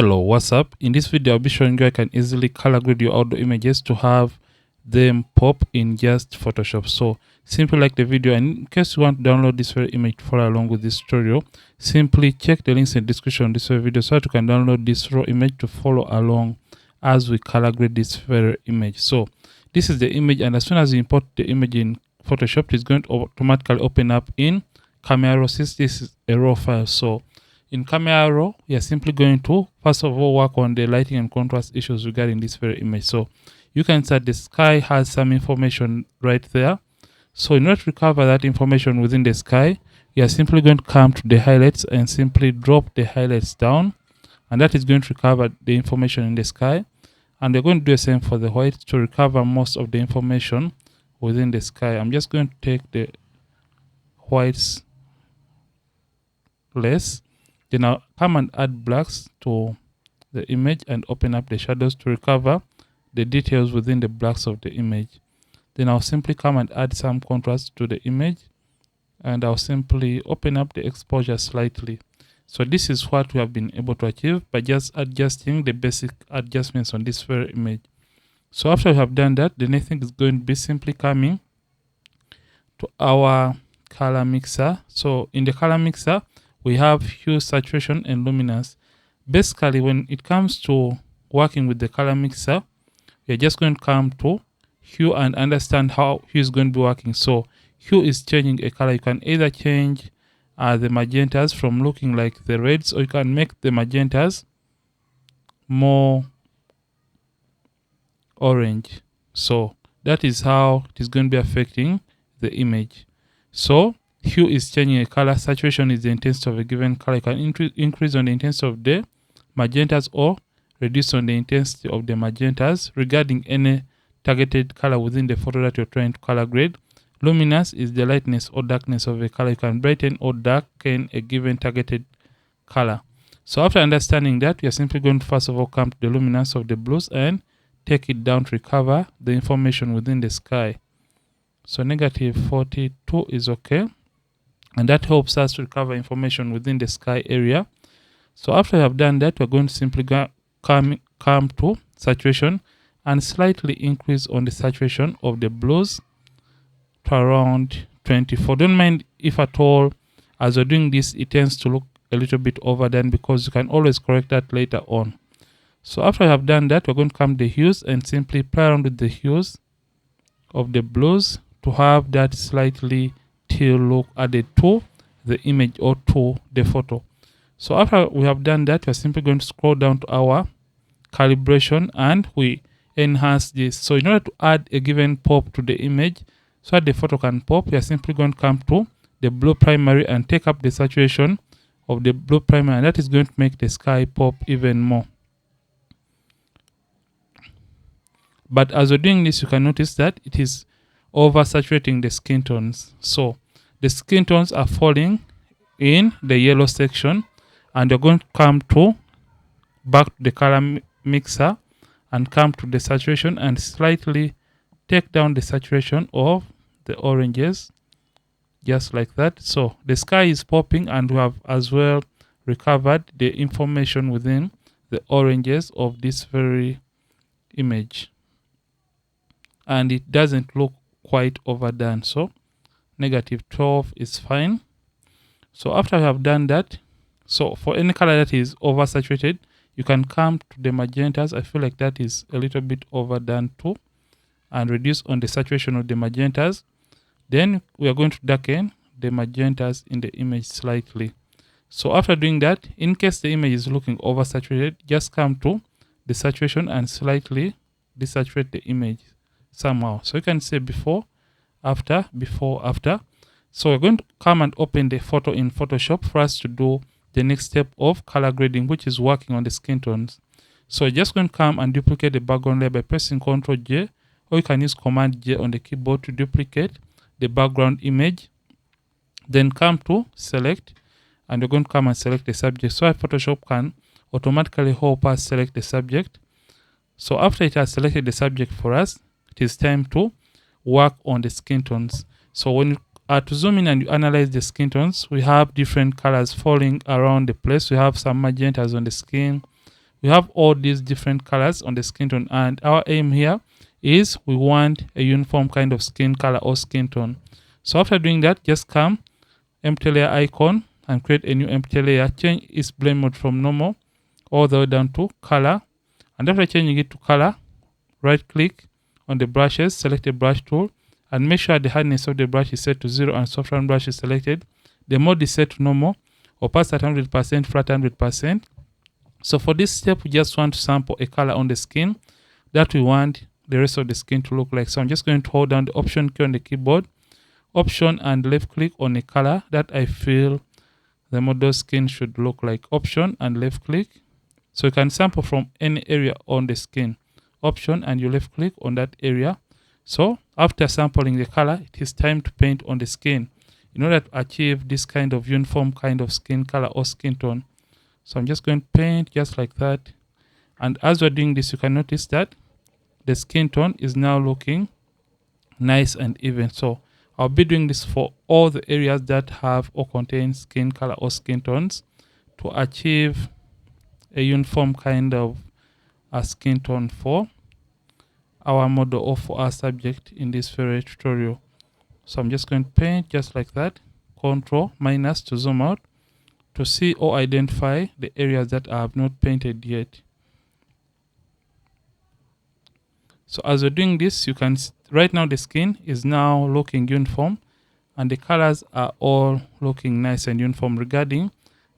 Hello, what's up? In this video I'll be showing you I can easily color grade your outdoor images to have them pop in just Photoshop. So simply like the video, and in case you want to download this very image to follow along with this tutorial, simply check the links in the description of this very video so that you can download this raw image to follow along as we color grade this very image. So this is the image, and as soon as you import the image in Photoshop, it's going to automatically open up in Camera Raw since this is a raw file. So in Camera Raw, we are simply going to first of all work on the lighting and contrast issues regarding this very image. So you can see that the sky has some information right there. So in order to recover that information within the sky, we are simply going to come to the highlights and simply drop the highlights down, and that is going to recover the information in the sky. And we're going to do the same for the white to recover most of the information within the sky. I'm just going to take the whites less. Then I'll come and add blacks to the image and open up the shadows to recover the details within the blacks of the image. Then I'll simply come and add some contrast to the image, and I'll simply open up the exposure slightly. So this is what we have been able to achieve by just adjusting the basic adjustments on this very image. So after we have done that, the next thing is going to be simply coming to our color mixer. So in the color mixer, we have hue, saturation, and luminance. Basically, when it comes to working with the color mixer, we are just going to come to hue and understand how hue is going to be working. So hue is changing a color. You can either change the magentas from looking like the reds, or you can make the magentas more orange. So that is how it is going to be affecting the image. So hue is changing a color, saturation is the intensity of a given color. You can increase on the intensity of the magentas or reduce on the intensity of the magentas regarding any targeted color within the photo that you're trying to color grade. Luminance is the lightness or darkness of a color. You can brighten or darken a given targeted color. So after understanding that, we are simply going to first of all come to the luminance of the blues and take it down to recover the information within the sky. So negative 42 is okay, and that helps us to recover information within the sky area. So after we have done that, we're going to simply come to saturation and slightly increase on the saturation of the blues to around 24. Don't mind if at all as you're doing this it tends to look a little bit overdone, because you can always correct that later on. So after I have done that, we're going to come to the hues and simply play around with the hues of the blues to have that slightly teal look added to the image or to the photo. So after we have done that, we're simply going to scroll down to our calibration and we enhance this. So in order to add a given pop to the image so that the photo can pop, we are simply going to come to the blue primary and take up the saturation of the blue primary, and that is going to make the sky pop even more. But as we're doing this, you can notice that it is oversaturating the skin tones. So the skin tones are falling in the yellow section, and you're going to come to back to the color mixer and come to the saturation and slightly take down the saturation of the oranges, just like that. So the sky is popping, and we have as well recovered the information within the oranges of this very image, and it doesn't look quite overdone. So negative 12 is fine. So after I have done that, so for any color that is oversaturated, you can come to the magentas. I feel like that is a little bit overdone too, and reduce on the saturation of the magentas. Then we are going to darken the magentas in the image slightly. So after doing that, in case the image is looking oversaturated, just come to the saturation and slightly desaturate the image somehow. So you can say before, after, before, after. So we're going to come and open the photo in Photoshop for us to do the next step of color grading, which is working on the skin tones. So you're just going to come and duplicate the background layer by pressing Ctrl J, or you can use Command J on the keyboard to duplicate the background image. Then come to select, and you're going to come and select the subject. So Photoshop can automatically help us select the subject. So after it has selected the subject for us, it is time to work on the skin tones. So when you to zoom in and you analyze the skin tones, we have different colors falling around the place. We have some magentas on the skin, we have all these different colors on the skin tone, and our aim here is we want a uniform kind of skin color or skin tone. So after doing that, just come empty layer icon and create a new empty layer. Change its blend mode from normal all the way down to color, and after changing it to color, right click on the brushes, select the brush tool, and make sure the hardness of the brush is set to 0 and soft round brush is selected. The mode is set to normal, opaque at 100%, flat 100%. So for this step, we just want to sample a color on the skin that we want the rest of the skin to look like. So I'm just going to hold down the Option key on the keyboard, Option and left click on a color that I feel the model skin should look like. Option and left click. So you can sample from any area on the skin. Option and you left click on that area. So after sampling the color, it is time to paint on the skin in order to achieve this kind of uniform kind of skin color or skin tone. So I'm just going to paint just like that. And as we're doing this, you can notice that the skin tone is now looking nice and even. So I'll be doing this for all the areas that have or contain skin color or skin tones to achieve a uniform kind of a skin tone for our model or for our subject in this very tutorial. So I'm just going to paint just like that. Control minus to zoom out to see or identify the areas that I have not painted yet. So as we're doing this, you can right now the skin is now looking uniform and the colors are all looking nice and uniform regarding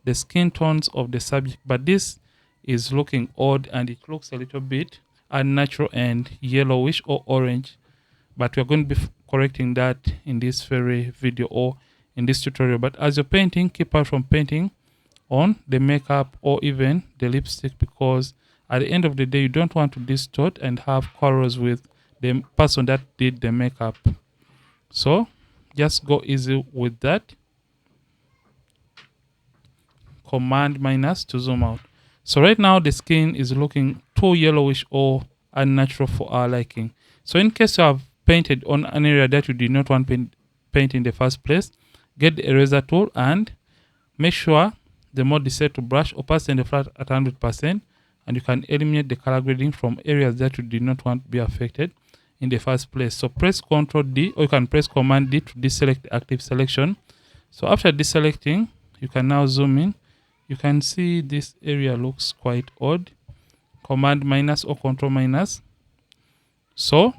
the skin tones of the subject, but this is looking odd and it looks a little bit unnatural and yellowish or orange, but we're going to be correcting that in this very video or in this tutorial. But as you're painting, keep out from painting on the makeup or even the lipstick, because at the end of the day you don't want to distort and have quarrels with the person that did the makeup. So just go easy with that. Command minus to zoom out. So right now the skin is looking too yellowish or unnatural for our liking. So in case you have painted on an area that you did not want paint in the first place, get the eraser tool and make sure the mode is set to brush, opacity and the flat at 100%, and you can eliminate the color grading from areas that you did not want to be affected in the first place. So press Ctrl D, or you can press Command D to deselect the active selection. So after deselecting, you can now zoom in. You can see this area looks quite odd. Command minus or Control minus. So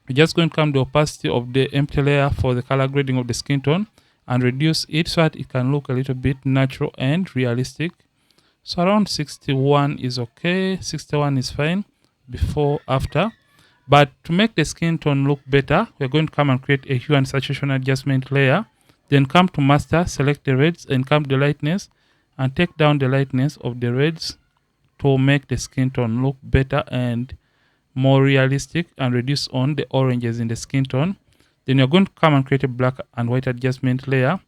we're just going to come to the opacity of the empty layer for the color grading of the skin tone and reduce it so that it can look a little bit natural and realistic. So around 61 is okay, 61 is fine, before, after. But to make the skin tone look better, we're going to come and create a hue and saturation adjustment layer. Then come to master, select the reds and come to the lightness and take down the lightness of the reds to make the skin tone look better and more realistic, and reduce on the oranges in the skin tone. Then you're going to come and create a black and white adjustment layer.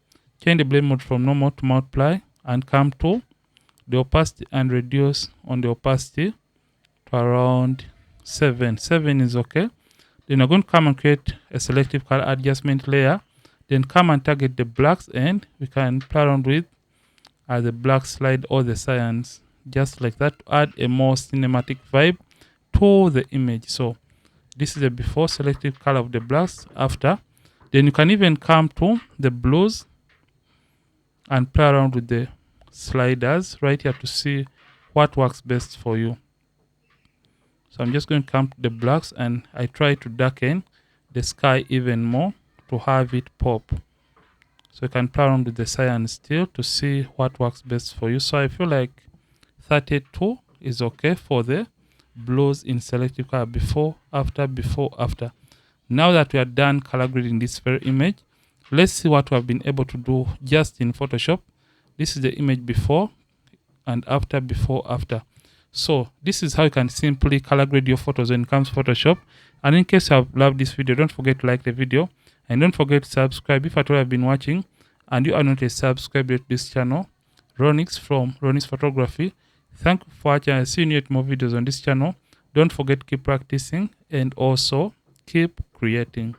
Change the blend mode from normal to multiply and come to the opacity and reduce on the opacity to around 7. 7 is okay. Then you're going to come and create a selective color adjustment layer. Then come and target the blacks and we can play around with the black slide or the cyans, just like that, to add a more cinematic vibe to the image. So this is the before, selective color of the blacks, after. Then you can even come to the blues and play around with the sliders right here to see what works best for you. So I'm just going to come to the blacks and I try to darken the sky even more to have it pop. So you can play around with the cyan still to see what works best for you. So I feel like 32 is okay for the blues in selective color, before, after, before, after. Now that we are done color grading this very image, let's see what we have been able to do just in Photoshop. This is the image before and after, before, after. So this is how you can simply color grade your photos when it comes to Photoshop. And in case you have loved this video, don't forget to like the video and don't forget to subscribe if at all have been watching and you are not a subscriber to this channel. Ronix from Ronix Photography. Thank you for watching. I'll see you in more videos on this channel. Don't forget to keep practicing and also keep creating.